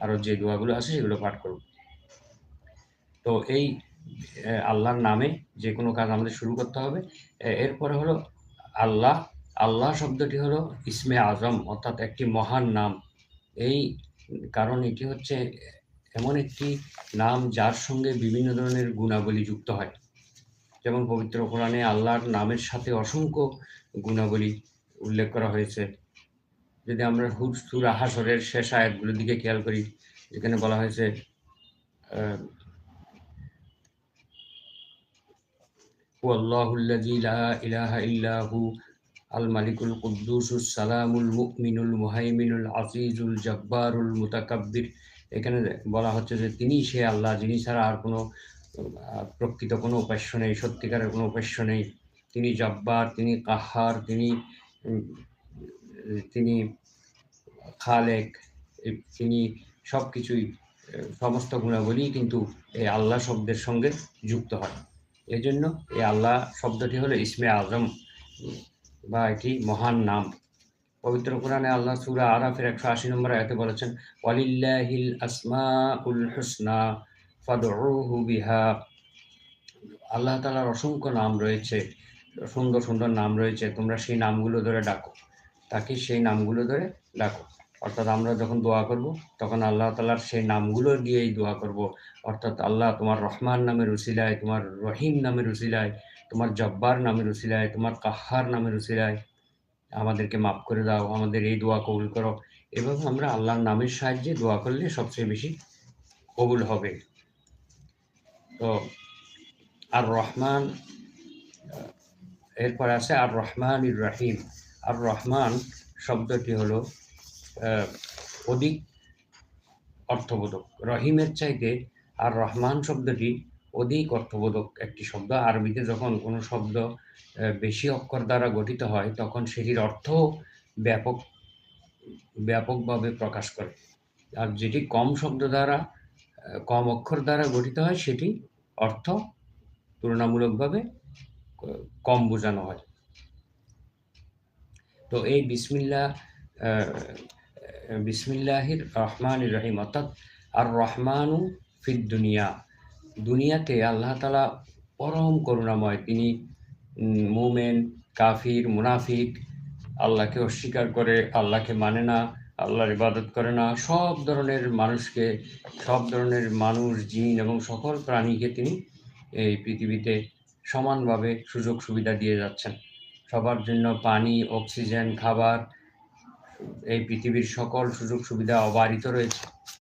আরও যে দোয়াগুলো আছে সেগুলো পাঠ করব। তো এই আল্লাহর নামে যে কোনো কাজ আমাদের শুরু করতে হবে। এরপরে হলো আল্লাহ। আল্লাহ শব্দটি হলো ইসমে আজম, অর্থাৎ একটি মহান নাম। এই কারণ এটি হচ্ছে এমন একটি নাম যার সঙ্গে বিভিন্ন ধরনের গুণাবলী যুক্ত হয়। যেমন পবিত্র কোরআনে আল্লাহর নামের সাথে অসংখ্য গুণাবলী উল্লেখ করা হয়েছে। যদি আমরা সূরা হাশরের শেষ আয়াতগুলোর দিকে খেয়াল করি, যেখানে বলা হয়েছে হুয়াল্লাহুল্লাযী লা ইলাহা ইল্লা হু আল মালিকুল কুদ্দুসুস সালামুল মুমিনুল মুহাইমিনুল আজিজুল জব্বারুল মুতাকাব্বির। এখানে বলা হচ্ছে যে তিনিই সে আল্লাহ, যিনি ছাড়া আর কোনো প্রকৃত কোনো উপাস্য নেই, সত্যিকারের কোনো উপাস্য নেই। তিনি জব্বার, তিনি কাহ্হার, তিনি খালেক, তিনি সব কিছুই, সমস্ত গুণাবলী কিন্তু এই আল্লাহ শব্দের সঙ্গে যুক্ত হয়। এই জন্য এই আল্লাহ শব্দটি হলো ইসমে আজম, বা এটি মহান নাম। পবিত্র কোরআনে আল্লাহ সূরা আরাফের 180 নম্বর আয়াতে বলেছেন, ওয়ালিল্লাহিল আসমাউল হুসনা ফাদউহু বিহা। আল্লাহ তাআলার অসংখ্য নাম রয়েছে, সুন্দর সুন্দর নাম রয়েছে, তোমরা সেই নামগুলো ধরে ডাকো, তাকে সেই নামগুলো ধরে ডাকো। অর্থাৎ আমরা যখন দোয়া করব তখন আল্লাহ তাআলার সেই নামগুলো দিয়েই দোয়া করব। অর্থাৎ আল্লাহ, তোমার রহমান নামের উসিলায়, তোমার রহিম নামের উসিলায়, তোমার জব্বার নামের উসিলায়, তোমার কাহ্হার নামের উসিলায় আমাদেরকে মাফ করে দাও, আমাদের এই দোয়া কবুল করো। এভাবে আমরা আল্লাহর নামের সাহায্যে দোয়া করলে সবচেয়ে বেশি কবুল হবে। তো আর রহমান, এরপরে আছে আর রহমানির রহিম। আর রহমান শব্দটি হলো অধিক অর্থবোধক। রহিমের চাইতে আর রহমান শব্দটি অধিক অর্থবোধক একটি শব্দ। আরবিতে যখন কোনো শব্দ বেশি অক্ষর দ্বারা গঠিত হয় তখন সেটির অর্থ ব্যাপকভাবে প্রকাশ করে। আর যেটি কম শব্দ দ্বারা, কম অক্ষর দ্বারা গঠিত হয় সেটি অর্থ তুলনামূলকভাবে কম বোঝানো হয়। তো এই বিসমিল্লাহির রহমানির রহিম, অর্থাৎ আর রহমানু ফিদ দুনিয়া, দুনিয়াতে আল্লাহ তাআলা পরম করুণাময়। তিনি মুমিন, কাফির, মুনাফিক, আল্লাহকে অস্বীকার করে, আল্লাহকে মানে না, আল্লাহর ইবাদত করে না, সব ধরনের মানুষকে, সব ধরনের মানুষ, জিন এবং সকল প্রাণীকে তিনি এই পৃথিবীতে সমানভাবে সুযোগ সুবিধা দিয়ে যাচ্ছেন। সবার জন্য পানি, অক্সিজেন, খাবার, এই পৃথিবীর সকল সুযোগ সুবিধা অবারিত রয়েছে।